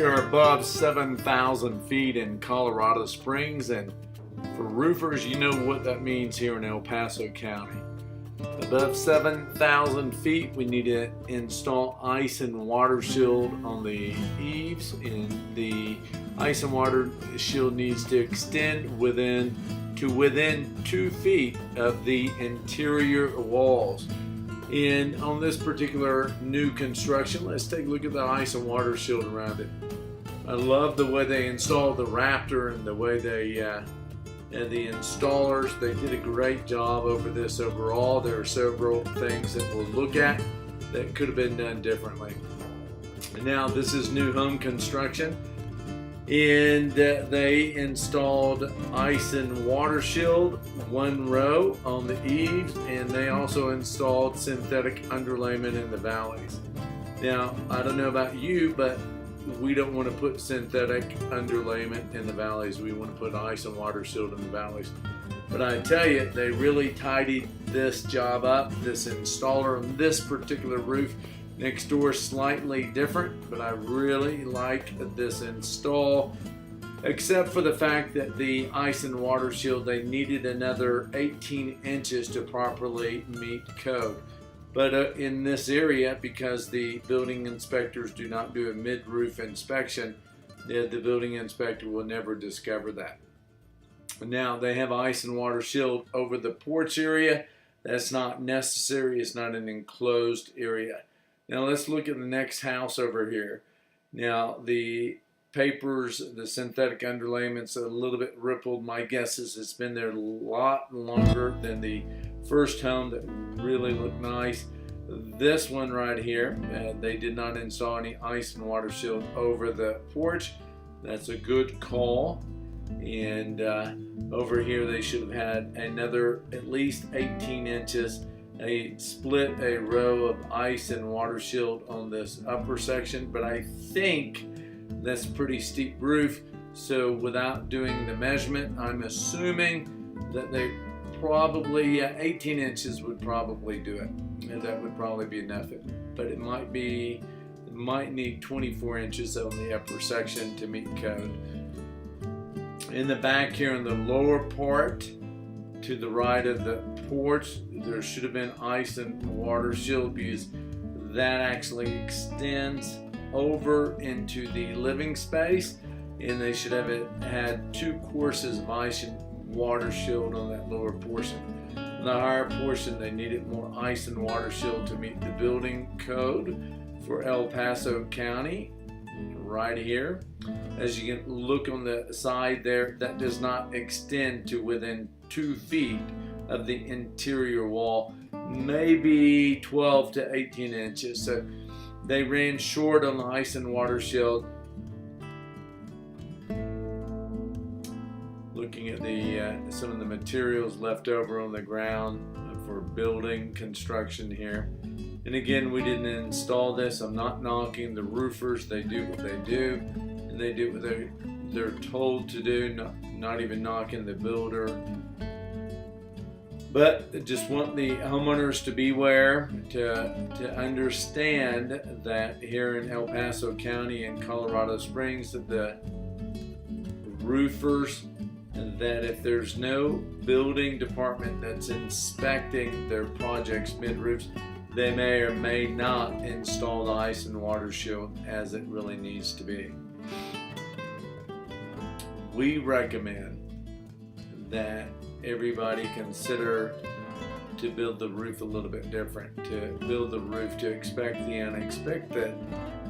We are above 7,000 feet in Colorado Springs, and for roofers, you know what that means here in El Paso County. Above 7,000 feet, we need to install ice and water shield on the eaves, and the ice and water shield needs to extend within 2 feet of the interior walls. And on this particular new construction, let's take a look at the ice and water shield around it. I love the way they installed the Raptor and the way the installers, they did a great job over this overall. There are several things that we'll look at that could have been done differently. Now, this is new home construction, and they installed ice and water shield, 1 row on the eaves, and they also installed synthetic underlayment in the valleys. Now, I don't know about you, but we don't want to put synthetic underlayment in the valleys. We want to put ice and water shield in the valleys. But I tell you, they really tidied this job up. This installer on this particular roof next door slightly different, but I really like this install, except for the fact that the ice and water shield, they needed another 18 inches to properly meet code. But in this area, because the building inspectors do not do a mid-roof inspection, the building inspector will never discover that. Now, they have ice and water shield over the porch area. That's not necessary. It's not an enclosed area. Now, let's look at the next house over here. Now, the papers, the synthetic underlayment's a little bit rippled. My guess is it's been there a lot longer than the first home that really looked nice. This one right here, they did not install any ice and water shield over the porch. That's a good call. And over here they should have had another at least 18 inches. They split a row of ice and water shield on this upper section, but I think that's pretty steep roof, so without doing the measurement, I'm assuming that they probably 18 inches would probably do it, and that would probably be enough. But it might need 24 inches on the upper section to meet code. In the back here in the lower part, to the right of the porch, there should have been ice and water shield, because that actually extends over into the living space, and they should have had 2 courses of ice and water shield on that lower portion. In the higher portion, they needed more ice and water shield to meet the building code for El Paso County. Right here, as you can look on the side there, that does not extend to within 2 feet of the interior wall, maybe 12 to 18 inches. So they ran short on the ice and water shield. Looking at some of the materials left over on the ground for building construction here. And again, we didn't install this. I'm not knocking the roofers. They do what they do, and they do what they're told to do, not even knocking the builder. But just want the homeowners to beware, to understand that here in El Paso County and Colorado Springs, that the roofers, that if there's no building department that's inspecting their projects mid-roofs, they may or may not install the ice and water shield as it really needs to be. We recommend that everybody consider to build the roof a little bit different, to build the roof to expect the unexpected.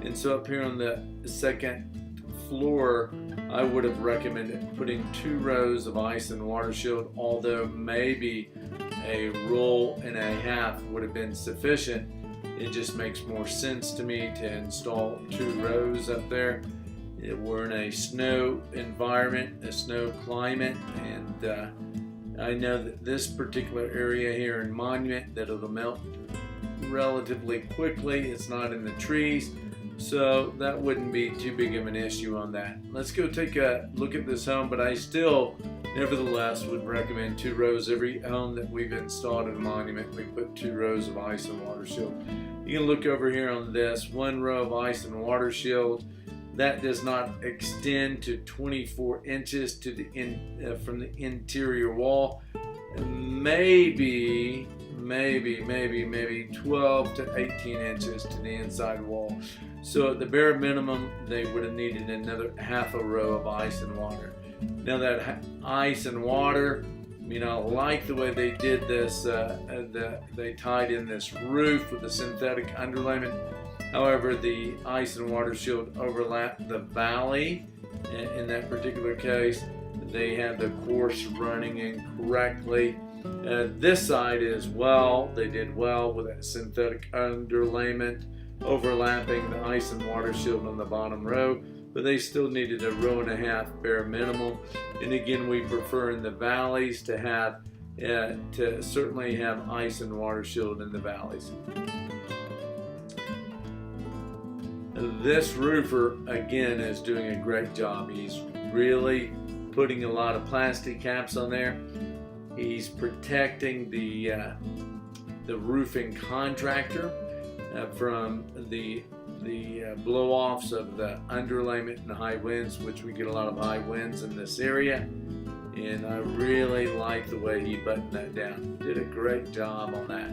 And so up here on the second floor, I would have recommended putting 2 rows of ice and water shield, although maybe a roll and a half would have been sufficient. It just makes more sense to me to install 2 rows up there. We're in a snow environment, a snow climate, and I know that this particular area here in Monument, that it'll melt relatively quickly. It's not in the trees, so that wouldn't be too big of an issue on that. Let's go take a look at this home, but I still nevertheless would recommend 2 rows. Every home that we've installed in Monument, we put 2 rows of ice and water shield. You can look over here on this, 1 row of ice and water shield, that does not extend to 24 inches to the from the interior wall. Maybe 12 to 18 inches to the inside wall. So at the bare minimum, they would have needed another half a row of ice and water. Now that ice and water, I like the way they did this. They tied in this roof with the synthetic underlayment. However, the ice and water shield overlapped the valley. In that particular case, they had the course running incorrectly. This side as well, they did well with that synthetic underlayment overlapping the ice and water shield on the bottom row, but they still needed a row and a half bare minimum. And again, we prefer in the valleys to have certainly have ice and water shield in the valleys. This roofer again is doing a great job. He's really putting a lot of plastic caps on there. He's protecting the roofing contractor from the blow-offs of the underlayment and high winds, which we get a lot of high winds in this area. And I really like the way he buttoned that down. Did a great job on that.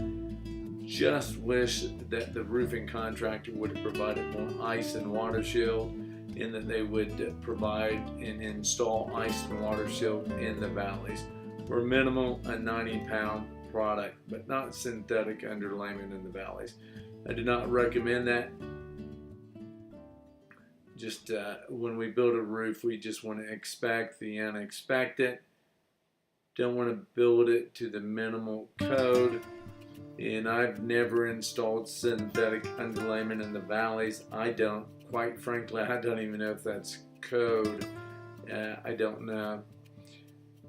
Just wish that the roofing contractor would have provided more ice and water shield, and that they would provide and install ice and water shield in the valleys. For minimal, a 90-pound product, but not synthetic underlayment in the valleys. I do not recommend that. Just when we build a roof, we just want to expect the unexpected. Don't want to build it to the minimal code. And I've never installed synthetic underlayment in the valleys. Quite frankly, I don't even know if that's code. I don't know.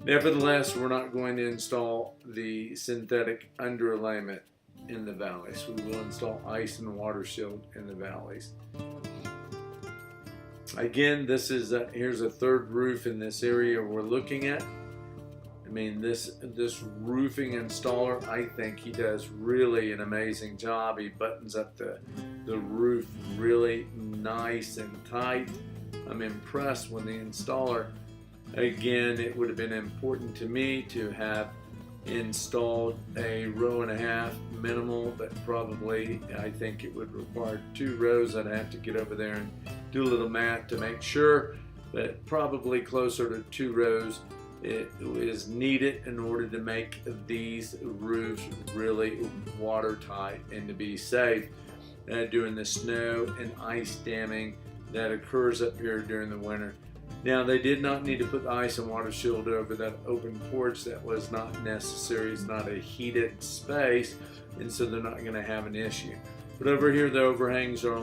Nevertheless, we're not going to install the synthetic underlayment in the valleys. We will install ice and water shield in the valleys. Again, here's a third roof in this area we're looking at. This roofing installer, I think he does really an amazing job. He buttons up the roof really nice and tight. I'm impressed with the installer. Again, it would have been important to me to have installed a row and a half minimal, but probably I think it would require 2 rows. I'd have to get over there and do a little math to make sure, but probably closer to 2 rows it is needed in order to make these roofs really watertight and to be safe during the snow and ice damming that occurs up here during the winter. Now, they did not need to put the ice and water shield over that open porch. That was not necessary. It's not a heated space, and so they're not going to have an issue. But over here, the overhangs are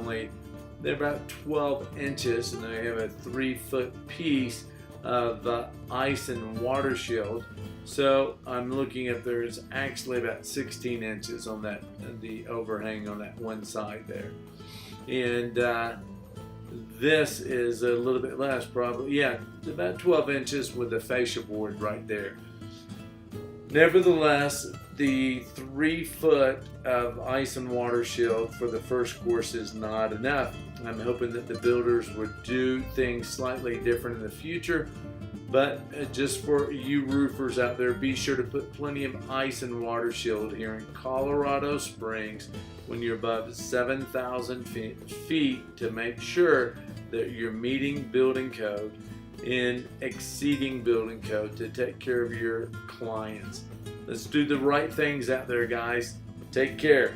they're about 12 inches, and they have a 3-foot piece of ice and water shield. So I'm looking at there's actually about 16 inches on the overhang on that one side there. And this is a little bit less, probably. Yeah, about 12 inches with the fascia board right there. Nevertheless, the 3 foot of ice and water shield for the first course is not enough. I'm hoping that the builders would do things slightly different in the future. But just for you roofers out there, be sure to put plenty of ice and water shield here in Colorado Springs when you're above 7,000 feet to make sure that you're meeting building code and exceeding building code to take care of your clients. Let's do the right things out there, guys. Take care.